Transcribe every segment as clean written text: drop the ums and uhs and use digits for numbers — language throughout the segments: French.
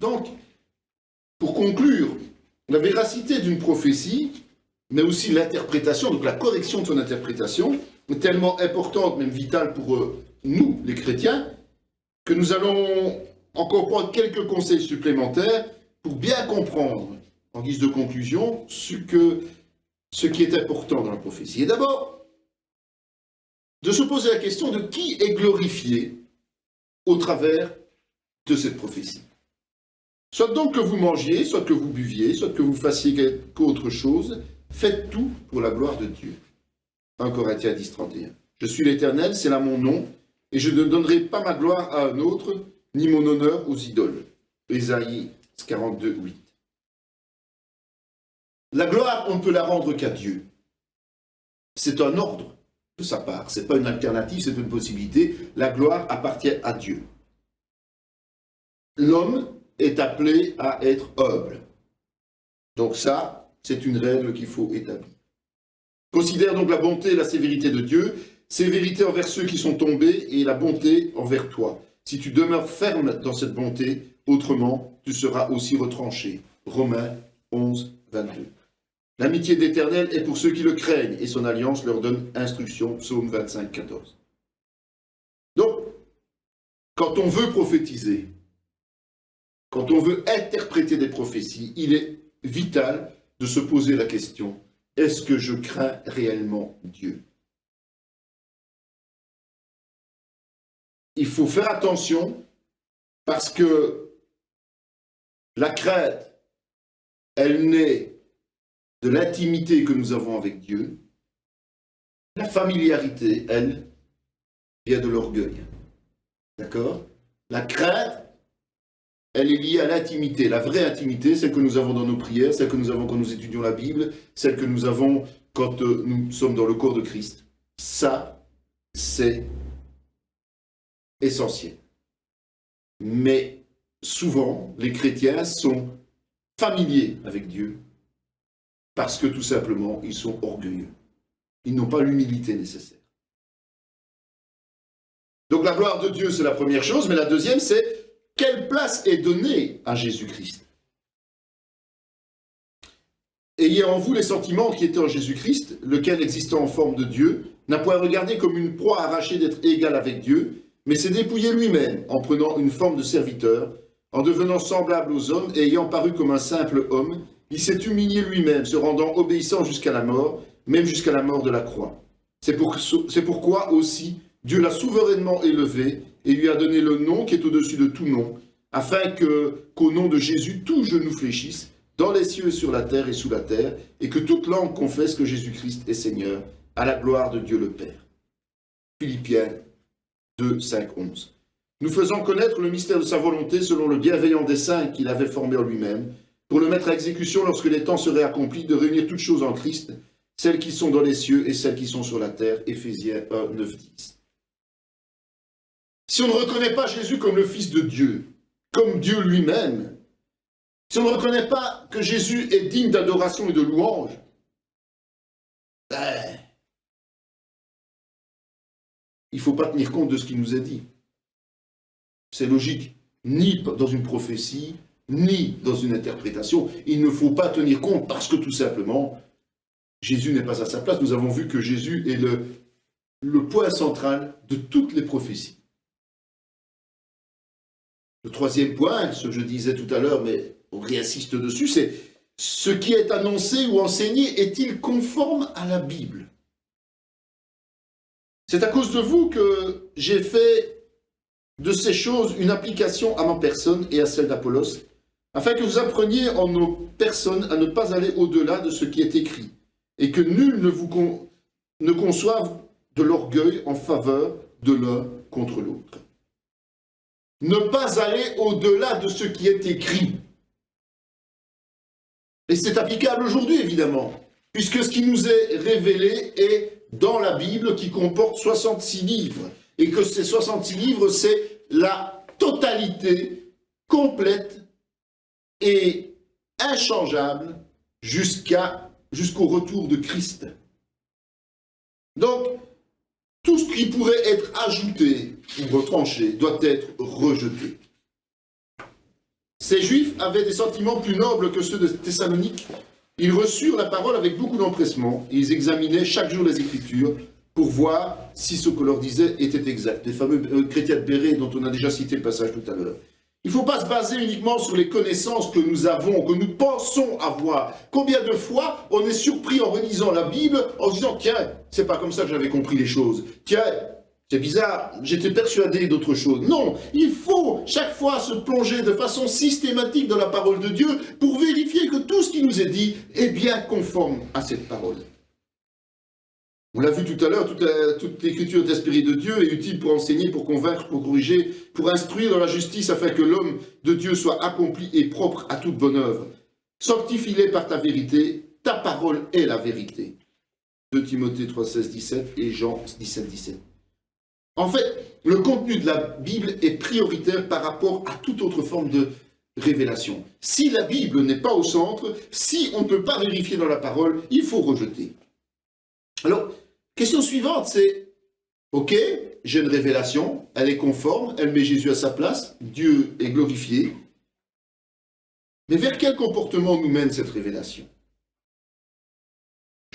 Donc, pour conclure, la véracité d'une prophétie, mais aussi l'interprétation, donc la correction de son interprétation, est tellement importante, même vitale pour nous, les chrétiens, que nous allons encore prendre quelques conseils supplémentaires pour bien comprendre, en guise de conclusion, ce qui est important dans la prophétie. Et d'abord, de se poser la question de qui est glorifié au travers de cette prophétie. Soit donc que vous mangiez, soit que vous buviez, soit que vous fassiez quelque autre chose, faites tout pour la gloire de Dieu. 1 Corinthiens 10, 31. Je suis l'Éternel, c'est là mon nom, et je ne donnerai pas ma gloire à un autre, ni mon honneur aux idoles. Ésaïe 42, 8. La gloire, on ne peut la rendre qu'à Dieu. C'est un ordre de sa part. Ce n'est pas une alternative, c'est une possibilité. La gloire appartient à Dieu. L'homme est appelé à être humble. Donc ça, c'est une règle qu'il faut établir. Considère donc la bonté et la sévérité de Dieu, sévérité envers ceux qui sont tombés et la bonté envers toi. Si tu demeures ferme dans cette bonté, autrement, tu seras aussi retranché. Romains 11, 22. L'amitié de l'Éternel est pour ceux qui le craignent, et son alliance leur donne instruction. Psaume 25, 14. Donc, quand on veut prophétiser, quand on veut interpréter des prophéties, il est vital de se poser la question, est-ce que je crains réellement Dieu? Il faut faire attention parce que la crainte, elle naît de l'intimité que nous avons avec Dieu. La familiarité, elle, vient de l'orgueil. D'accord? La crainte, elle est liée à l'intimité. La vraie intimité, celle que nous avons dans nos prières, celle que nous avons quand nous étudions la Bible, celle que nous avons quand nous sommes dans le corps de Christ. Ça, c'est essentiel. Mais souvent, les chrétiens sont familiers avec Dieu parce que tout simplement, ils sont orgueilleux. Ils n'ont pas l'humilité nécessaire. Donc la gloire de Dieu, c'est la première chose, mais la deuxième, c'est quelle place est donnée à Jésus-Christ? Ayez en vous les sentiments qui étaient en Jésus-Christ, lequel, existant en forme de Dieu, n'a point regardé comme une proie arrachée d'être égal avec Dieu, mais s'est dépouillé lui-même en prenant une forme de serviteur, en devenant semblable aux hommes et ayant paru comme un simple homme, il s'est humilié lui-même, se rendant obéissant jusqu'à la mort, même jusqu'à la mort de la croix. C'est pourquoi aussi Dieu l'a souverainement élevé et lui a donné le nom qui est au-dessus de tout nom, afin qu'au nom de Jésus, tout genou fléchisse, dans les cieux et sur la terre et sous la terre, et que toute langue confesse que Jésus-Christ est Seigneur, à la gloire de Dieu le Père. Philippiens 2, 5, 11. Nous faisons connaître le mystère de sa volonté selon le bienveillant dessein qu'il avait formé en lui-même, pour le mettre à exécution lorsque les temps seraient accomplis, de réunir toutes choses en Christ, celles qui sont dans les cieux et celles qui sont sur la terre. Éphésiens 1, 9, 10. Si on ne reconnaît pas Jésus comme le Fils de Dieu, comme Dieu lui-même, si on ne reconnaît pas que Jésus est digne d'adoration et de louange, il ne faut pas tenir compte de ce qui nous est dit. C'est logique. Ni dans une prophétie, ni dans une interprétation. Il ne faut pas tenir compte parce que tout simplement, Jésus n'est pas à sa place. Nous avons vu que Jésus est le point central de toutes les prophéties. Le troisième point, ce que je disais tout à l'heure, mais on réinsiste dessus, c'est ce qui est annoncé ou enseigné est-il conforme à la Bible? C'est à cause de vous que j'ai fait de ces choses une application à ma personne et à celle d'Apollos, afin que vous appreniez en nos personnes à ne pas aller au-delà de ce qui est écrit, et que nul ne conçoive de l'orgueil en faveur de l'un contre l'autre. Ne pas aller au-delà de ce qui est écrit. Et c'est applicable aujourd'hui, évidemment, puisque ce qui nous est révélé est dans la Bible qui comporte 66 livres, et que ces 66 livres, c'est la totalité complète et inchangeable jusqu'au retour de Christ. Donc, tout ce qui pourrait être ajouté ou retranché doit être rejeté. Ces Juifs avaient des sentiments plus nobles que ceux de Thessalonique. Ils reçurent la parole avec beaucoup d'empressement. Ils examinaient chaque jour les Écritures pour voir si ce que leur disait était exact. Les fameux chrétiens de Béret dont on a déjà cité le passage tout à l'heure. Il ne faut pas se baser uniquement sur les connaissances que nous avons, que nous pensons avoir. Combien de fois on est surpris en relisant la Bible en se disant « Tiens, c'est pas comme ça que j'avais compris les choses. Tiens, c'est bizarre, j'étais persuadé d'autre chose. » Non, il faut chaque fois se plonger de façon systématique dans la parole de Dieu pour vérifier que tout ce qui nous est dit est bien conforme à cette parole. On l'a vu tout à l'heure, toute l'écriture est inspirée de Dieu, est utile pour enseigner, pour convaincre, pour corriger, pour instruire dans la justice, afin que l'homme de Dieu soit accompli et propre à toute bonne œuvre. Sanctifie-les par ta vérité, ta parole est la vérité. 2 Timothée 3, 16, 17 et Jean 17, 17. En fait, le contenu de la Bible est prioritaire par rapport à toute autre forme de révélation. Si la Bible n'est pas au centre, si on ne peut pas vérifier dans la parole, il faut rejeter. Alors, question suivante, c'est, ok, j'ai une révélation, elle est conforme, elle met Jésus à sa place, Dieu est glorifié, mais vers quel comportement nous mène cette révélation?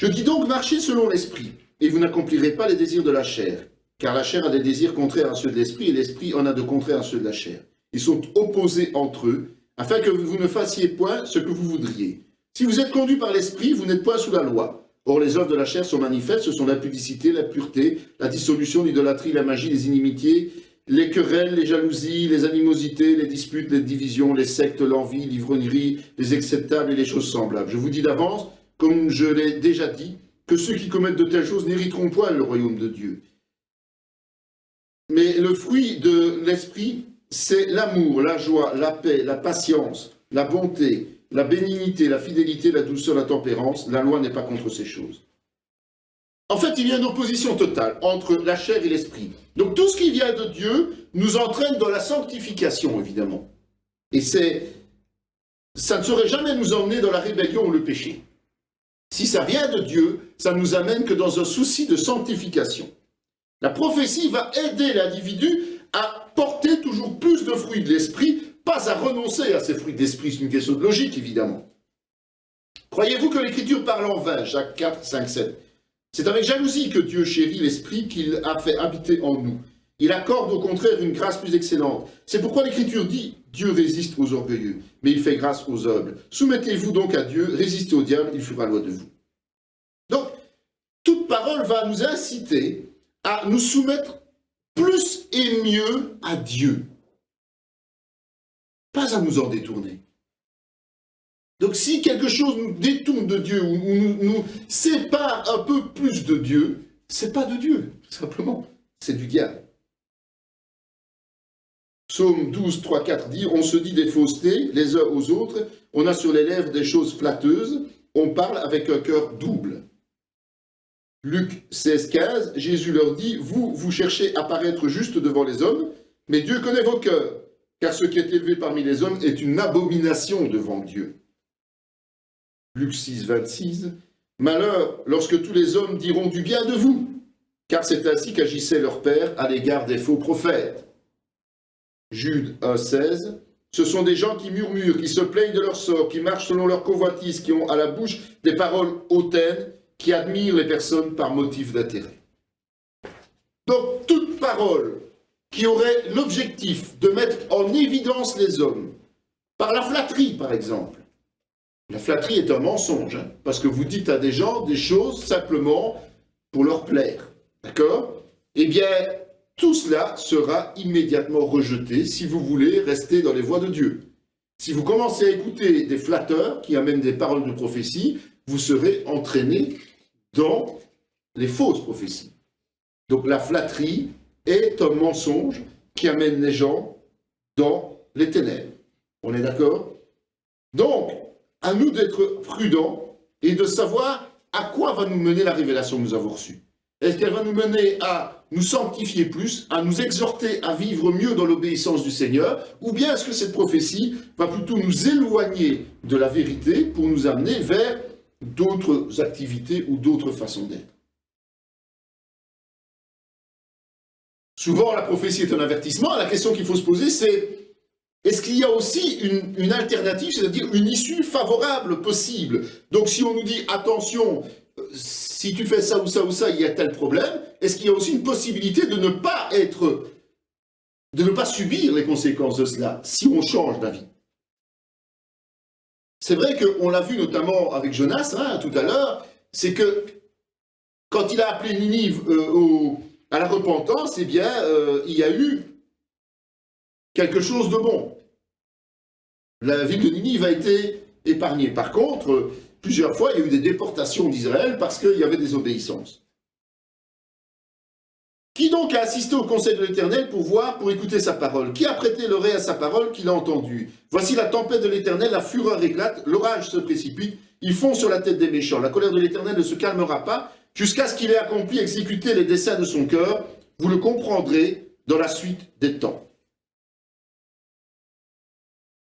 Je dis donc, marchez selon l'esprit, et vous n'accomplirez pas les désirs de la chair, car la chair a des désirs contraires à ceux de l'esprit, et l'esprit en a de contraires à ceux de la chair. Ils sont opposés entre eux, afin que vous ne fassiez point ce que vous voudriez. Si vous êtes conduit par l'esprit, vous n'êtes point sous la loi. Or, les œuvres de la chair sont manifestes, ce sont l'impudicité, la pureté, la dissolution, l'idolâtrie, la magie, les inimitiés, les querelles, les jalousies, les animosités, les disputes, les divisions, les sectes, l'envie, l'ivrognerie, les acceptables et les choses semblables. Je vous dis d'avance, comme je l'ai déjà dit, que ceux qui commettent de telles choses n'hériteront point le royaume de Dieu. Mais le fruit de l'esprit, c'est l'amour, la joie, la paix, la patience, la bonté, la bénignité, la fidélité, la douceur, la tempérance. La loi n'est pas contre ces choses. En fait, il y a une opposition totale entre la chair et l'esprit. Donc tout ce qui vient de Dieu nous entraîne dans la sanctification, évidemment. Et ça ne saurait jamais nous emmener dans la rébellion ou le péché. Si ça vient de Dieu, ça nous amène que dans un souci de sanctification. La prophétie va aider l'individu à porter toujours plus de fruits de l'esprit, pas à renoncer à ces fruits de l'esprit, c'est une question de logique, évidemment. Croyez-vous que l'Écriture parle en vain, Jacques 4, 5, 7. C'est avec jalousie que Dieu chérit l'Esprit qu'il a fait habiter en nous. Il accorde au contraire une grâce plus excellente. C'est pourquoi l'Écriture dit « Dieu résiste aux orgueilleux, mais il fait grâce aux humbles. Soumettez-vous donc à Dieu, résistez au diable, il fera loi de vous. » Donc, toute parole va nous inciter à nous soumettre plus et mieux à Dieu. Pas à nous en détourner. Donc si quelque chose nous détourne de Dieu ou nous sépare un peu plus de Dieu, c'est pas de Dieu, tout simplement, c'est du diable. Psaume 12, 3, 4 dit « On se dit des faussetés les uns aux autres, on a sur les lèvres des choses flatteuses, on parle avec un cœur double. » Luc 16, 15, Jésus leur dit « Vous cherchez à paraître juste devant les hommes, mais Dieu connaît vos cœurs, car ce qui est élevé parmi les hommes est une abomination devant Dieu. » Luc 6, 26, « Malheur lorsque tous les hommes diront du bien de vous, car c'est ainsi qu'agissait leur père à l'égard des faux prophètes. » Jude 1, 16, « Ce sont des gens qui murmurent, qui se plaignent de leur sort, qui marchent selon leur convoitise, qui ont à la bouche des paroles hautaines, qui admirent les personnes par motif d'intérêt. » Donc, toute parole qui aurait l'objectif de mettre en évidence les hommes, par la flatterie par exemple. La flatterie est un mensonge, hein, parce que vous dites à des gens des choses simplement pour leur plaire. D'accord? Eh bien, tout cela sera immédiatement rejeté si vous voulez rester dans les voies de Dieu. Si vous commencez à écouter des flatteurs qui amènent des paroles de prophétie, vous serez entraîné dans les fausses prophéties. Donc la flatterie est un mensonge qui amène les gens dans les ténèbres. On est d'accord? Donc, à nous d'être prudents et de savoir à quoi va nous mener la révélation que nous avons reçue. Est-ce qu'elle va nous mener à nous sanctifier plus, à nous exhorter à vivre mieux dans l'obéissance du Seigneur, ou bien est-ce que cette prophétie va plutôt nous éloigner de la vérité pour nous amener vers d'autres activités ou d'autres façons d'être? Souvent, la prophétie est un avertissement. La question qu'il faut se poser, c'est est-ce qu'il y a aussi une alternative, c'est-à-dire une issue favorable possible? Donc si on nous dit, attention, si tu fais ça ou ça ou ça, il y a tel problème, est-ce qu'il y a aussi une possibilité de ne pas subir les conséquences de cela, si on change d'avis? C'est vrai qu'on l'a vu notamment avec Jonas, tout à l'heure, c'est que quand il a appelé Ninive à la repentance, eh bien, il y a eu quelque chose de bon. La ville de Ninive a été épargnée. Par contre, plusieurs fois, il y a eu des déportations d'Israël parce qu'il y avait des obéissances. Qui donc a assisté au conseil de l'Éternel pour écouter sa parole? Qui a prêté l'oreille à sa parole qu'il a entendue? Voici la tempête de l'Éternel, la fureur éclate, l'orage se précipite, il fond sur la tête des méchants. La colère de l'Éternel ne se calmera pas, jusqu'à ce qu'il ait accompli, exécuté les desseins de son cœur. Vous le comprendrez dans la suite des temps.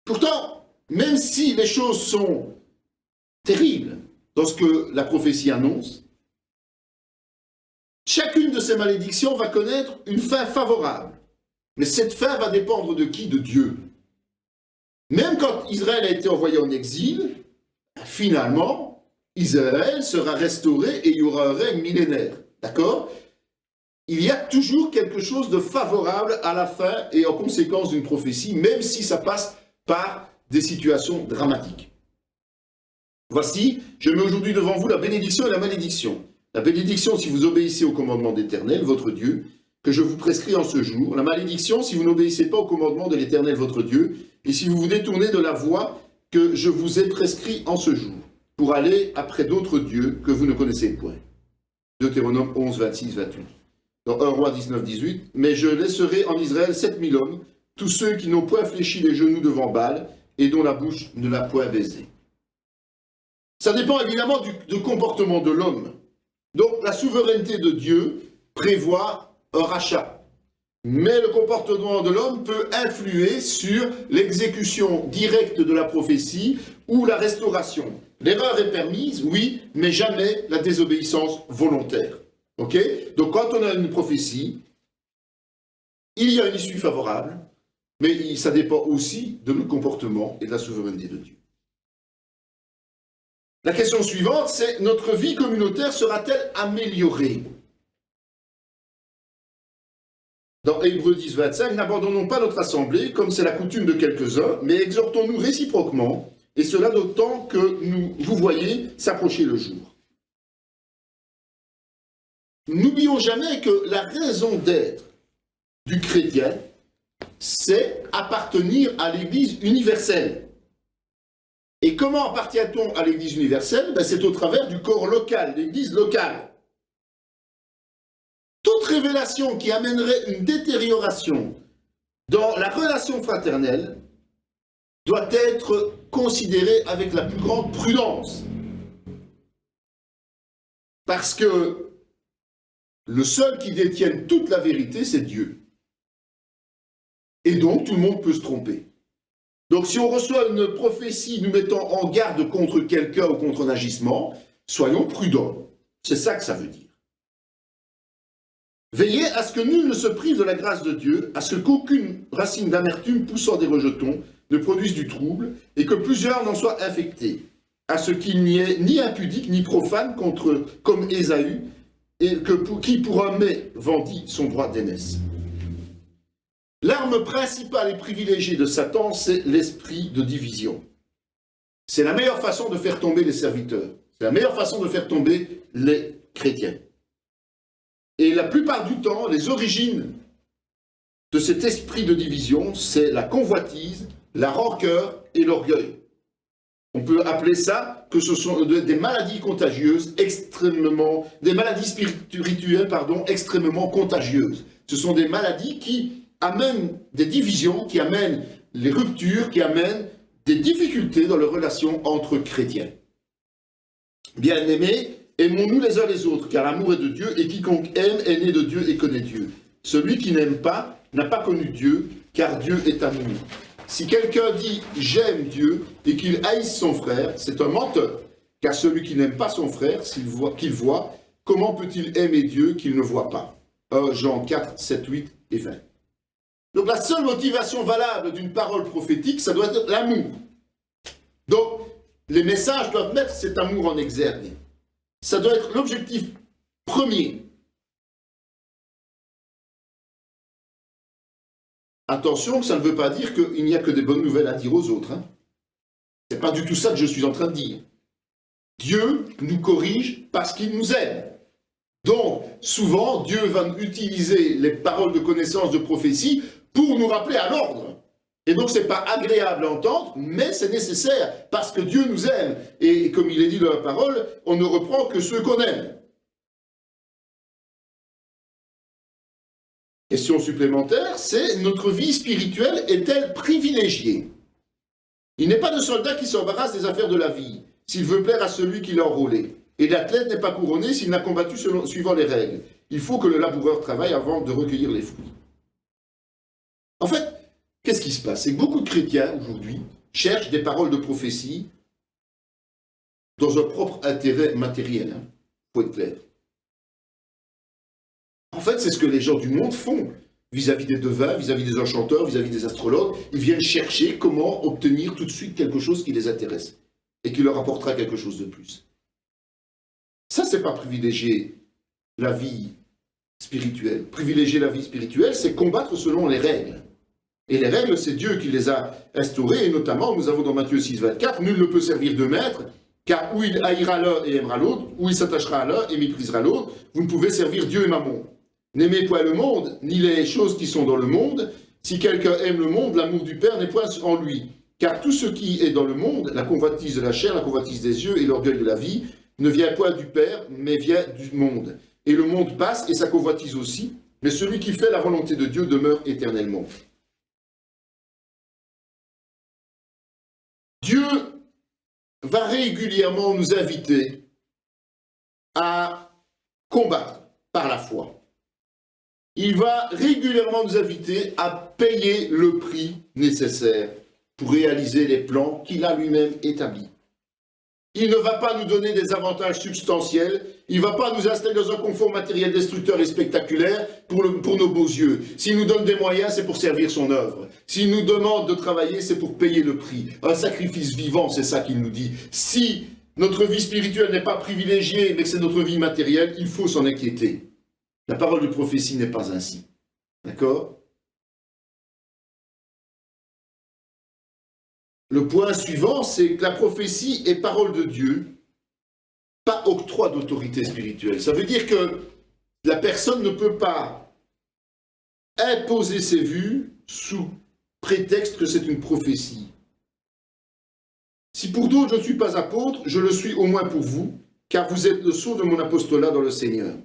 Pourtant, même si les choses sont terribles dans ce que la prophétie annonce, chacune de ces malédictions va connaître une fin favorable. Mais cette fin va dépendre de qui? De Dieu. Même quand Israël a été envoyé en exil, finalement, Israël sera restauré et il y aura un règne millénaire. D'accord? Il y a toujours quelque chose de favorable à la fin et en conséquence d'une prophétie, même si ça passe par des situations dramatiques. Voici, je mets aujourd'hui devant vous la bénédiction et la malédiction. La bénédiction si vous obéissez au commandement d'Éternel, votre Dieu, que je vous prescris en ce jour. La malédiction si vous n'obéissez pas au commandement de l'Éternel, votre Dieu, et si vous vous détournez de la voie que je vous ai prescrit en ce jour, pour aller après d'autres dieux que vous ne connaissez point. Deutéronome 11, 26, 28. Dans 1 Roi 19, 18. Mais je laisserai en Israël 7000 hommes, tous ceux qui n'ont point fléchi les genoux devant Baal, et dont la bouche ne l'a point baisé. Ça dépend évidemment du comportement de l'homme. Donc la souveraineté de Dieu prévoit un rachat. Mais le comportement de l'homme peut influer sur l'exécution directe de la prophétie ou la restauration. L'erreur est permise, oui, mais jamais la désobéissance volontaire. Ok? Donc quand on a une prophétie, il y a une issue favorable, mais ça dépend aussi de notre comportement et de la souveraineté de Dieu. La question suivante, c'est notre vie communautaire sera-t-elle améliorée? Dans Hébreux 10, 25, n'abandonnons pas notre assemblée, comme c'est la coutume de quelques-uns, mais exhortons-nous réciproquement, et cela d'autant que vous voyez s'approcher le jour. N'oublions jamais que la raison d'être du chrétien, c'est appartenir à l'Église universelle. Et comment appartient-on à l'Église universelle? C'est au travers du corps local, l'Église locale. Toute révélation qui amènerait une détérioration dans la relation fraternelle doit être considérée avec la plus grande prudence. Parce que le seul qui détienne toute la vérité, c'est Dieu. Et donc, tout le monde peut se tromper. Donc, si on reçoit une prophétie nous mettant en garde contre quelqu'un ou contre un agissement, soyons prudents. C'est ça que ça veut dire. Veillez à ce que nul ne se prive de la grâce de Dieu, à ce qu'aucune racine d'amertume poussant des rejetons ne produise du trouble, et que plusieurs n'en soient infectés, à ce qu'il n'y ait ni impudique ni profane comme Ésaü, et qui pour un mets vendit son droit d'aînesse. L'arme principale et privilégiée de Satan, c'est l'esprit de division. C'est la meilleure façon de faire tomber les serviteurs. C'est la meilleure façon de faire tomber les chrétiens. Et la plupart du temps, les origines de cet esprit de division, c'est la convoitise, la rancœur et l'orgueil. On peut appeler ça que ce sont des maladies contagieuses des maladies spirituelles, extrêmement contagieuses. Ce sont des maladies qui amènent des divisions, qui amènent les ruptures, qui amènent des difficultés dans les relations entre chrétiens. Bien-aimés, aimons-nous les uns les autres, car l'amour est de Dieu, et quiconque aime est né de Dieu et connaît Dieu. Celui qui n'aime pas n'a pas connu Dieu, car Dieu est amour. Si quelqu'un dit « j'aime Dieu » et qu'il haïsse son frère, c'est un menteur, car celui qui n'aime pas son frère, qu'il voit, comment peut-il aimer Dieu qu'il ne voit pas? 1 Jean 4, 7, 8 et 20. Donc la seule motivation valable d'une parole prophétique, ça doit être l'amour. Donc les messages doivent mettre cet amour en exergue. Ça doit être l'objectif premier. Attention, ça ne veut pas dire qu'il n'y a que des bonnes nouvelles à dire aux autres. Ce n'est pas du tout ça que je suis en train de dire. Dieu nous corrige parce qu'il nous aime. Donc, souvent, Dieu va utiliser les paroles de connaissance, de prophétie, pour nous rappeler à l'ordre. Et donc, ce n'est pas agréable à entendre, mais c'est nécessaire, parce que Dieu nous aime. Et comme il est dit dans la parole, on ne reprend que ceux qu'on aime. Question supplémentaire, c'est notre vie spirituelle est-elle privilégiée? Il n'est pas de soldat qui s'embarrasse des affaires de la vie, s'il veut plaire à celui qui l'a enrôlé. Et l'athlète n'est pas couronné s'il n'a combattu suivant les règles. Il faut que le laboureur travaille avant de recueillir les fruits. En fait, qu'est-ce qui se passe? C'est que beaucoup de chrétiens, aujourd'hui, cherchent des paroles de prophétie dans un propre intérêt matériel. Faut être clair. En fait, c'est ce que les gens du monde font vis-à-vis des devins, vis-à-vis des enchanteurs, vis-à-vis des astrologues. Ils viennent chercher comment obtenir tout de suite quelque chose qui les intéresse et qui leur apportera quelque chose de plus. Ça, c'est pas privilégier la vie spirituelle. Privilégier la vie spirituelle, c'est combattre selon les règles. Et les règles, c'est Dieu qui les a instaurées, et notamment, nous avons dans Matthieu 6, 24, nul ne peut servir deux maîtres, car où il haïra l'un et aimera l'autre, où il s'attachera à l'un et méprisera l'autre, vous ne pouvez servir Dieu et Mammon. N'aimez point le monde, ni les choses qui sont dans le monde. Si quelqu'un aime le monde, l'amour du Père n'est point en lui. Car tout ce qui est dans le monde, la convoitise de la chair, la convoitise des yeux et l'orgueil de la vie, ne vient point du Père, mais vient du monde. Et le monde passe et sa convoitise aussi, mais celui qui fait la volonté de Dieu demeure éternellement. Dieu va régulièrement nous inviter à combattre par la foi. Il va régulièrement nous inviter à payer le prix nécessaire pour réaliser les plans qu'il a lui-même établis. Il ne va pas nous donner des avantages substantiels, il ne va pas nous installer dans un confort matériel destructeur et spectaculaire pour nos beaux yeux. S'il nous donne des moyens, c'est pour servir son œuvre. S'il nous demande de travailler, c'est pour payer le prix. Un sacrifice vivant, c'est ça qu'il nous dit. Si notre vie spirituelle n'est pas privilégiée, mais que c'est notre vie matérielle, il faut s'en inquiéter. La parole de prophétie n'est pas ainsi. D'accord? Le point suivant, c'est que la prophétie est parole de Dieu, pas octroi d'autorité spirituelle. Ça veut dire que la personne ne peut pas imposer ses vues sous prétexte que c'est une prophétie. Si pour d'autres je ne suis pas apôtre, je le suis au moins pour vous, car vous êtes le sceau de mon apostolat dans le Seigneur.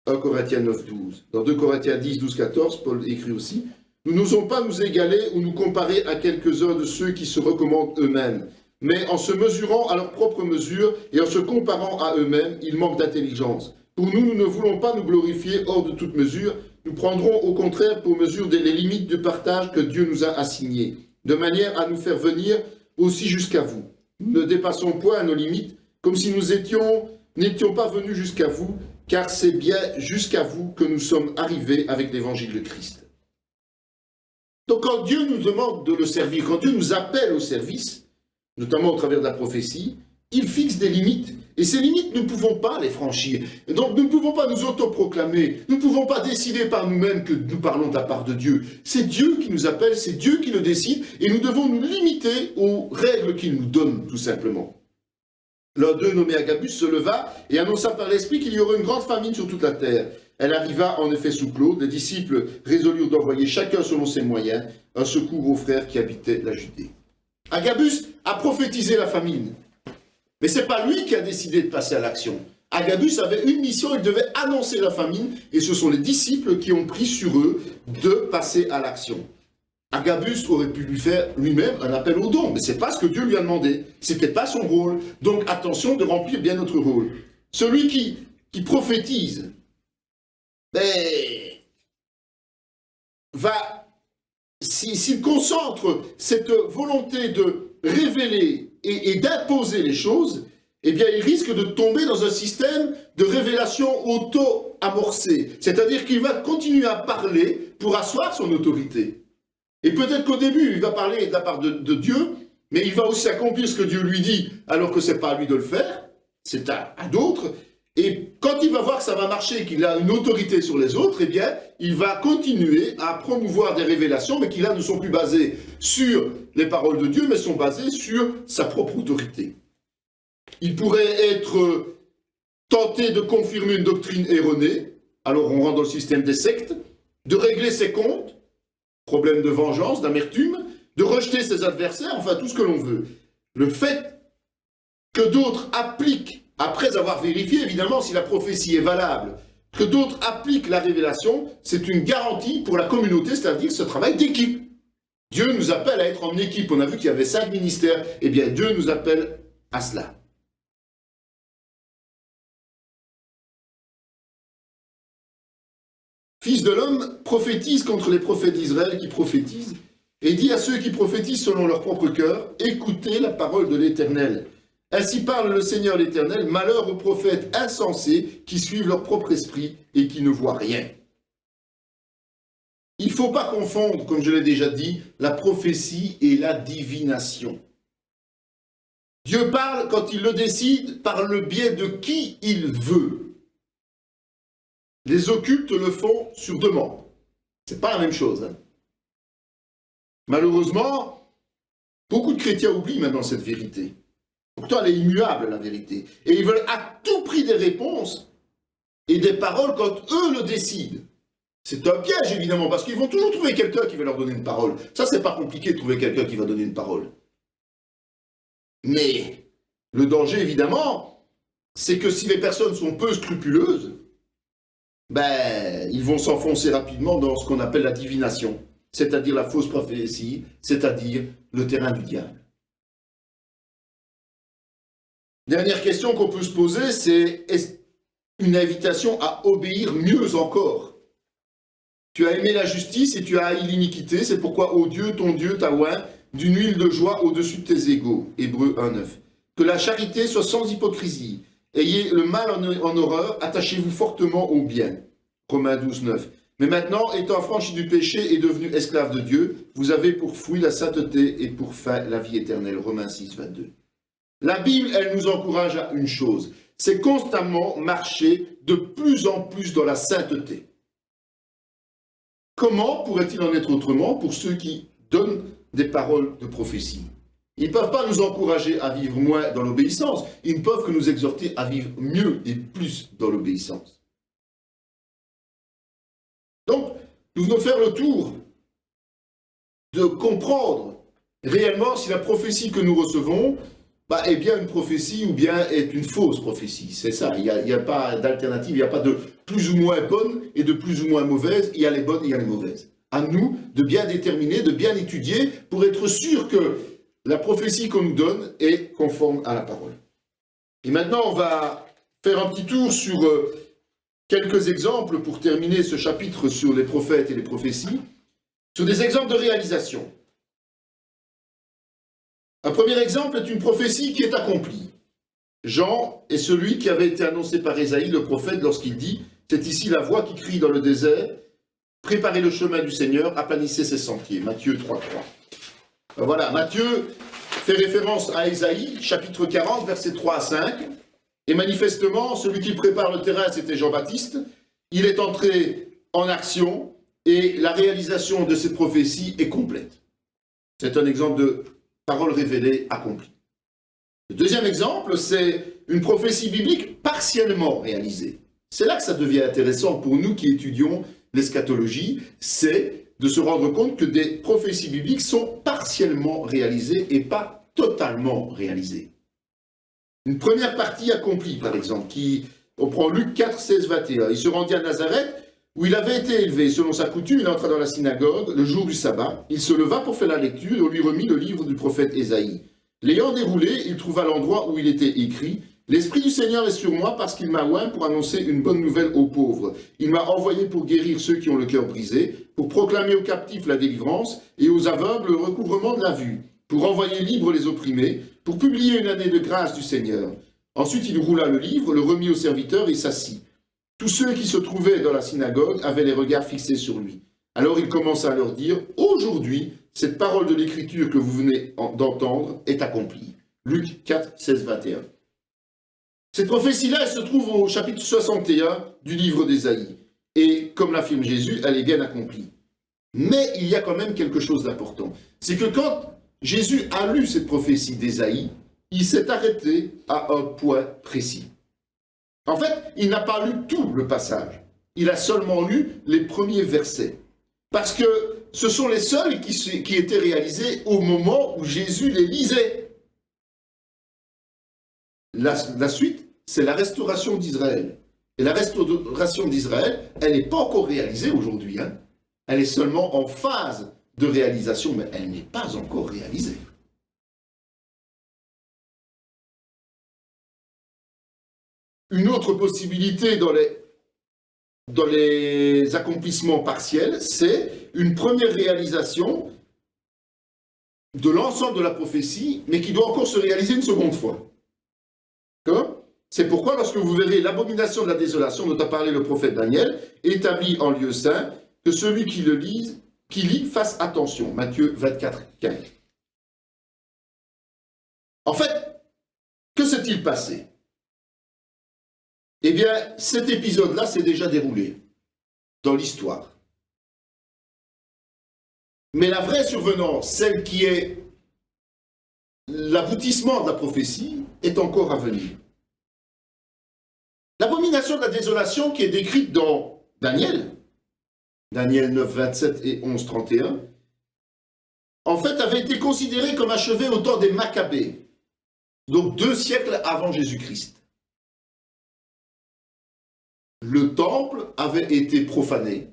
1 Corinthiens 9, 12. Dans 2 Corinthiens 10, 12, 14, Paul écrit aussi, « Nous n'osons pas nous égaler ou nous comparer à quelques-uns de ceux qui se recommandent eux-mêmes, mais en se mesurant à leur propre mesure et en se comparant à eux-mêmes, ils manquent d'intelligence. Pour nous, nous ne voulons pas nous glorifier hors de toute mesure, nous prendrons au contraire pour mesure les limites du partage que Dieu nous a assignées, de manière à nous faire venir aussi jusqu'à vous. Nous ne dépassons point nos limites, comme si nous n'étions pas venus jusqu'à vous, car c'est bien jusqu'à vous que nous sommes arrivés avec l'évangile de Christ. » Donc quand Dieu nous demande de le servir, quand Dieu nous appelle au service, notamment au travers de la prophétie, il fixe des limites. Et ces limites, nous ne pouvons pas les franchir. Et donc nous ne pouvons pas nous autoproclamer, nous ne pouvons pas décider par nous-mêmes que nous parlons de la part de Dieu. C'est Dieu qui nous appelle, c'est Dieu qui le décide, et nous devons nous limiter aux règles qu'il nous donne, tout simplement. L'un d'eux, nommé Agabus, se leva et annonça par l'Esprit qu'il y aurait une grande famine sur toute la terre. Elle arriva en effet sous Claude. Les disciples résolurent d'envoyer chacun selon ses moyens un secours aux frères qui habitaient la Judée. Agabus a prophétisé la famine. Mais ce n'est pas lui qui a décidé de passer à l'action. Agabus avait une mission, il devait annoncer la famine, et ce sont les disciples qui ont pris sur eux de passer à l'action. Agabus aurait pu lui faire lui-même un appel au don, mais ce n'est pas ce que Dieu lui a demandé. Ce n'était pas son rôle. Donc attention de remplir bien notre rôle. Celui qui prophétise, s'il concentre cette volonté de révéler et d'imposer les choses, eh bien, il risque de tomber dans un système de révélation auto-amorcée. C'est-à-dire qu'il va continuer à parler pour asseoir son autorité. Et peut-être qu'au début, il va parler de la part de Dieu, mais il va aussi accomplir ce que Dieu lui dit, alors que ce n'est pas à lui de le faire, c'est à d'autres. Et quand il va voir que ça va marcher, qu'il a une autorité sur les autres, eh bien, il va continuer à promouvoir des révélations, mais qui là ne sont plus basées sur les paroles de Dieu, mais sont basées sur sa propre autorité. Il pourrait être tenté de confirmer une doctrine erronée, alors on rentre dans le système des sectes, de régler ses comptes, problème de vengeance, d'amertume, de rejeter ses adversaires, enfin tout ce que l'on veut. Le fait que d'autres appliquent, après avoir vérifié évidemment si la prophétie est valable, que d'autres appliquent la révélation, c'est une garantie pour la communauté, c'est-à-dire ce travail d'équipe. Dieu nous appelle à être en équipe. On a vu qu'il y avait 5 ministères, eh bien Dieu nous appelle à cela. Fils de l'homme prophétise contre les prophètes d'Israël qui prophétisent, et dit à ceux qui prophétisent selon leur propre cœur, écoutez la parole de l'Éternel. Ainsi parle le Seigneur l'Éternel, malheur aux prophètes insensés qui suivent leur propre esprit et qui ne voient rien. Il ne faut pas confondre, comme je l'ai déjà dit, la prophétie et la divination. Dieu parle quand il le décide par le biais de qui il veut. Les occultes le font sur demande. Ce n'est pas la même chose. Malheureusement, beaucoup de chrétiens oublient maintenant cette vérité. Pourtant, elle est immuable, la vérité. Et ils veulent à tout prix des réponses et des paroles quand eux le décident. C'est un piège, évidemment, parce qu'ils vont toujours trouver quelqu'un qui va leur donner une parole. Ça, c'est pas compliqué de trouver quelqu'un qui va donner une parole. Mais le danger, évidemment, c'est que si les personnes sont peu scrupuleuses, ils vont s'enfoncer rapidement dans ce qu'on appelle la divination, c'est-à-dire la fausse prophétie, c'est-à-dire le terrain du diable. Dernière question qu'on peut se poser, c'est une invitation à obéir mieux encore. Tu as aimé la justice et tu as haï l'iniquité, c'est pourquoi, ô Dieu, ton Dieu, t'a oint d'une huile de joie au-dessus de tes égaux. Hébreux 1,9. Que la charité soit sans hypocrisie. Ayez le mal en horreur, attachez-vous fortement au bien. Romains 12,9. Mais maintenant, étant affranchis du péché et devenus esclaves de Dieu, vous avez pour fruit la sainteté et pour fin la vie éternelle. Romains 6,22. La Bible, elle nous encourage à une chose, c'est constamment marcher de plus en plus dans la sainteté. Comment pourrait-il en être autrement pour ceux qui donnent des paroles de prophétie? Ils ne peuvent pas nous encourager à vivre moins dans l'obéissance, ils ne peuvent que nous exhorter à vivre mieux et plus dans l'obéissance. Donc, nous venons faire le tour de comprendre réellement si la prophétie que nous recevons est bien une prophétie ou bien est une fausse prophétie. C'est ça, il n'y a pas d'alternative, il n'y a pas de plus ou moins bonne et de plus ou moins mauvaise, il y a les bonnes et il y a les mauvaises. À nous de bien déterminer, de bien étudier pour être sûr que la prophétie qu'on nous donne est conforme à la parole. Et maintenant, on va faire un petit tour sur quelques exemples pour terminer ce chapitre sur les prophètes et les prophéties, sur des exemples de réalisation. Un premier exemple est une prophétie qui est accomplie. Jean est celui qui avait été annoncé par Ésaïe, le prophète, lorsqu'il dit « C'est ici la voix qui crie dans le désert, préparez le chemin du Seigneur, aplanissez ses sentiers. » Matthieu 3,3. Voilà, Matthieu fait référence à Ésaïe, chapitre 40, versets 3 à 5. Et manifestement, celui qui prépare le terrain, c'était Jean-Baptiste. Il est entré en action et la réalisation de cette prophétie est complète. C'est un exemple de parole révélée accomplie. Le deuxième exemple, c'est une prophétie biblique partiellement réalisée. C'est là que ça devient intéressant pour nous qui étudions l'eschatologie, c'est de se rendre compte que des prophéties bibliques sont partiellement réalisées et pas totalement réalisées. Une première partie accomplie, par exemple, on prend Luc 4, 16, 21. Il se rendit à Nazareth, où il avait été élevé. Selon sa coutume, il entra dans la synagogue le jour du sabbat. Il se leva pour faire la lecture et on lui remit le livre du prophète Ésaïe. L'ayant déroulé, il trouva l'endroit où il était écrit « L'Esprit du Seigneur est sur moi parce qu'il m'a oint pour annoncer une bonne nouvelle aux pauvres. Il m'a envoyé pour guérir ceux qui ont le cœur brisé, pour proclamer aux captifs la délivrance et aux aveugles le recouvrement de la vue, pour envoyer libres les opprimés, pour publier une année de grâce du Seigneur. Ensuite, il roula le livre, le remit au serviteur et s'assit. Tous ceux qui se trouvaient dans la synagogue avaient les regards fixés sur lui. Alors il commença à leur dire, « Aujourd'hui, cette parole de l'Écriture que vous venez d'entendre est accomplie. » Luc 4, 16, 21. Cette prophétie-là, elle se trouve au chapitre 61 du livre d'Ésaïe. Et comme l'affirme Jésus, elle est bien accomplie. Mais il y a quand même quelque chose d'important. C'est que quand Jésus a lu cette prophétie d'Ésaïe, il s'est arrêté à un point précis. En fait, il n'a pas lu tout le passage. Il a seulement lu les premiers versets. Parce que ce sont les seuls qui étaient réalisés au moment où Jésus les lisait. La suite, c'est la restauration d'Israël. Et la restauration d'Israël, elle n'est pas encore réalisée aujourd'hui. Elle est seulement en phase de réalisation, mais elle n'est pas encore réalisée. Une autre possibilité dans les accomplissements partiels, c'est une première réalisation de l'ensemble de la prophétie, mais qui doit encore se réaliser une seconde fois. C'est pourquoi, lorsque vous verrez l'abomination de la désolation dont a parlé le prophète Daniel, établie en lieu saint, que celui qui lit fasse attention. Matthieu 24, 15. En fait, que s'est-il passé? Eh bien, cet épisode-là s'est déjà déroulé dans l'histoire. Mais la vraie survenance, celle qui est l'aboutissement de la prophétie, est encore à venir. L'abomination de la désolation qui est décrite dans Daniel 9, 27 et 11, 31, en fait avait été considérée comme achevée au temps des Maccabées, donc 2 siècles avant Jésus-Christ. Le temple avait été profané.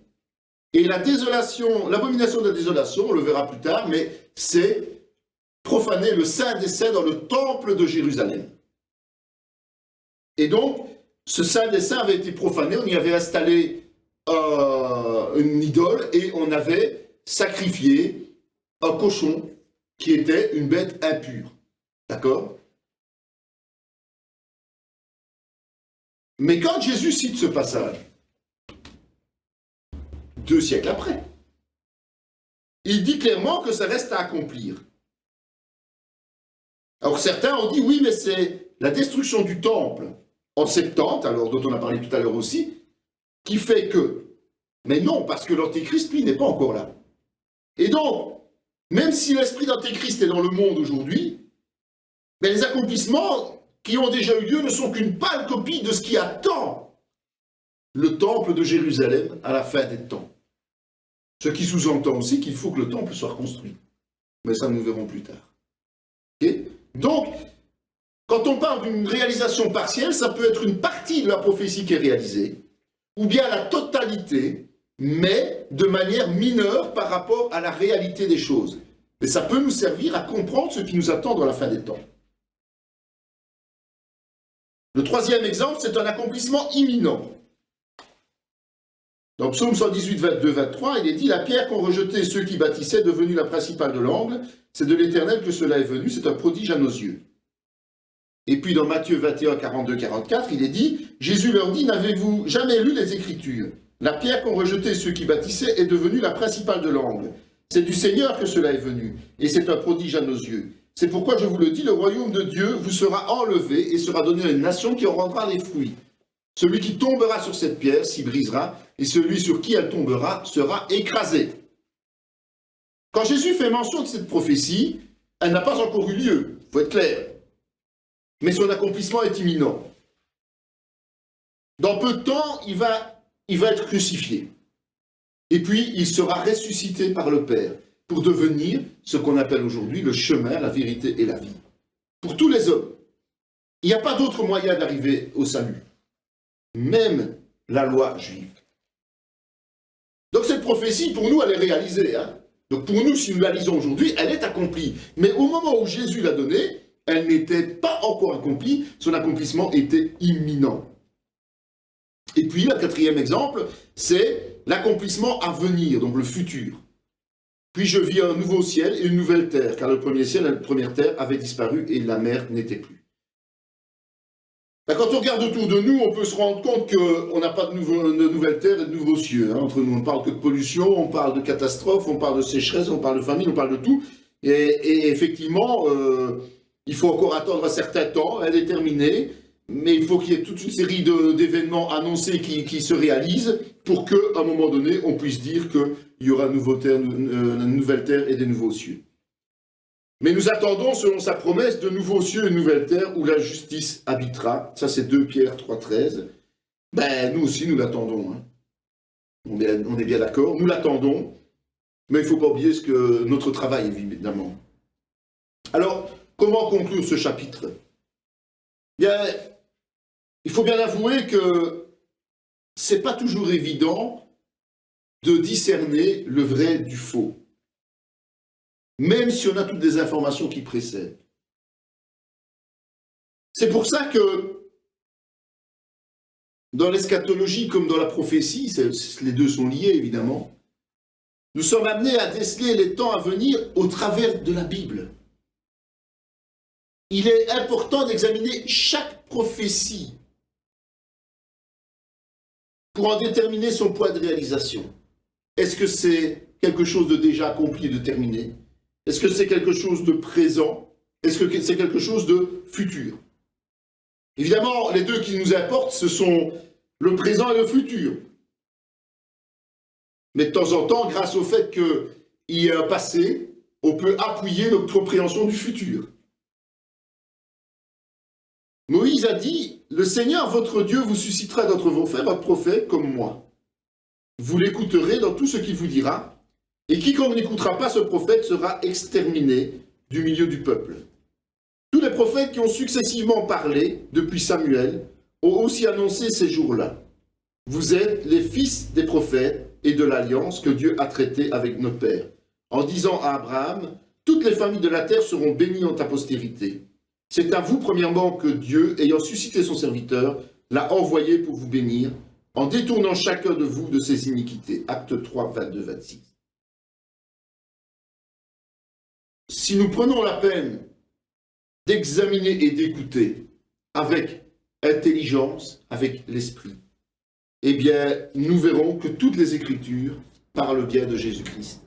Et la désolation, l'abomination de la désolation, on le verra plus tard, mais c'est profaner le Saint des Saints dans le temple de Jérusalem. Et donc, ce Saint des Saints avait été profané, on y avait installé une idole et on avait sacrifié un cochon qui était une bête impure. D'accord ? Mais quand Jésus cite ce passage, 2 siècles après, il dit clairement que ça reste à accomplir. Alors certains ont dit, oui, mais c'est la destruction du temple en 70, alors dont on a parlé tout à l'heure aussi, qui fait que. Mais non, parce que l'Antéchrist, lui, n'est pas encore là. Et donc, même si l'esprit d'Antéchrist est dans le monde aujourd'hui, mais les accomplissements qui ont déjà eu lieu ne sont qu'une pâle copie de ce qui attend le temple de Jérusalem à la fin des temps. Ce qui sous-entend aussi qu'il faut que le temple soit reconstruit. Mais ça, nous verrons plus tard. Okay ? Donc, quand on parle d'une réalisation partielle, ça peut être une partie de la prophétie qui est réalisée, ou bien la totalité, mais de manière mineure par rapport à la réalité des choses. Mais ça peut nous servir à comprendre ce qui nous attend dans la fin des temps. Le troisième exemple, c'est un accomplissement imminent. Dans Psaume 118, 22, 23, il est dit « La pierre qu'ont rejetée ceux qui bâtissaient, devenue la principale de l'angle, c'est de l'Éternel que cela est venu, c'est un prodige à nos yeux. » Et puis dans Matthieu 21, 42, 44, il est dit « Jésus leur dit, n'avez-vous jamais lu les Écritures? La pierre qu'ont rejetée ceux qui bâtissaient est devenue la principale de l'angle. C'est du Seigneur que cela est venu, et c'est un prodige à nos yeux. C'est pourquoi je vous le dis, le royaume de Dieu vous sera enlevé et sera donné à une nation qui en rendra les fruits. Celui qui tombera sur cette pierre s'y brisera, et celui sur qui elle tombera sera écrasé. » Quand Jésus fait mention de cette prophétie, elle n'a pas encore eu lieu, il faut être clair. Mais son accomplissement est imminent. Dans peu de temps, il va être crucifié. Et puis, il sera ressuscité par le Père pour devenir ce qu'on appelle aujourd'hui le chemin, la vérité et la vie. Pour tous les hommes. Il n'y a pas d'autre moyen d'arriver au salut. Même la loi juive. Donc cette prophétie, pour nous, elle est réalisée. Donc pour nous, si nous la lisons aujourd'hui, elle est accomplie. Mais au moment où Jésus l'a donnée, elle n'était pas encore accomplie, son accomplissement était imminent. Et puis, le quatrième exemple, c'est l'accomplissement à venir, donc le futur. Puis je vis un nouveau ciel et une nouvelle terre, car le premier ciel et la première terre avaient disparu et la mer n'était plus. Quand on regarde autour de nous, on peut se rendre compte qu'on n'a pas de nouvelles terres et de nouveaux cieux. Entre nous, on ne parle que de pollution, on parle de catastrophes, on parle de sécheresse, on parle de famine, on parle de tout. Et effectivement, il faut encore attendre un certain temps, elle est terminée, mais il faut qu'il y ait toute une série d'événements annoncés qui se réalisent pour qu'à un moment donné, on puisse dire qu'il y aura une nouvelle terre et des nouveaux cieux. Mais nous attendons, selon sa promesse, de nouveaux cieux et une nouvelle terre où la justice habitera. Ça, c'est 2 Pierre 3,13. Nous aussi, nous l'attendons. Hein. On est bien d'accord, nous l'attendons, mais il ne faut pas oublier notre travail, évidemment. Alors, comment conclure ce chapitre ? Bien, il faut bien avouer que ce n'est pas toujours évident de discerner le vrai du faux, même si on a toutes les informations qui précèdent. C'est pour ça que dans l'eschatologie comme dans la prophétie, les deux sont liés évidemment, nous sommes amenés à déceler les temps à venir au travers de la Bible. Il est important d'examiner chaque prophétie pour en déterminer son poids de réalisation. Est-ce que c'est quelque chose de déjà accompli et de terminé ? Est-ce que c'est quelque chose de présent ? Est-ce que c'est quelque chose de futur ? Évidemment, les deux qui nous importent, ce sont le présent et le futur. Mais de temps en temps, grâce au fait qu'il y a un passé, on peut appuyer notre compréhension du futur. Moïse a dit, « Le Seigneur, votre Dieu, vous suscitera d'entre vos frères un prophète comme moi. Vous l'écouterez dans tout ce qu'il vous dira, et quiconque n'écoutera pas ce prophète sera exterminé du milieu du peuple. » Tous les prophètes qui ont successivement parlé, depuis Samuel, ont aussi annoncé ces jours-là. Vous êtes les fils des prophètes et de l'alliance que Dieu a traitée avec nos pères, en disant à Abraham, « Toutes les familles de la terre seront bénies en ta postérité. » C'est à vous, premièrement, que Dieu, ayant suscité son serviteur, l'a envoyé pour vous bénir, en détournant chacun de vous de ses iniquités. Acte 3, 22-26. Si nous prenons la peine d'examiner et d'écouter avec intelligence, avec l'esprit, eh bien, nous verrons que toutes les Écritures parlent bien de Jésus-Christ.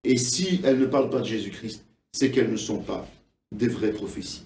Et si elles ne parlent pas de Jésus-Christ, c'est qu'elles ne sont pas des vraies prophéties.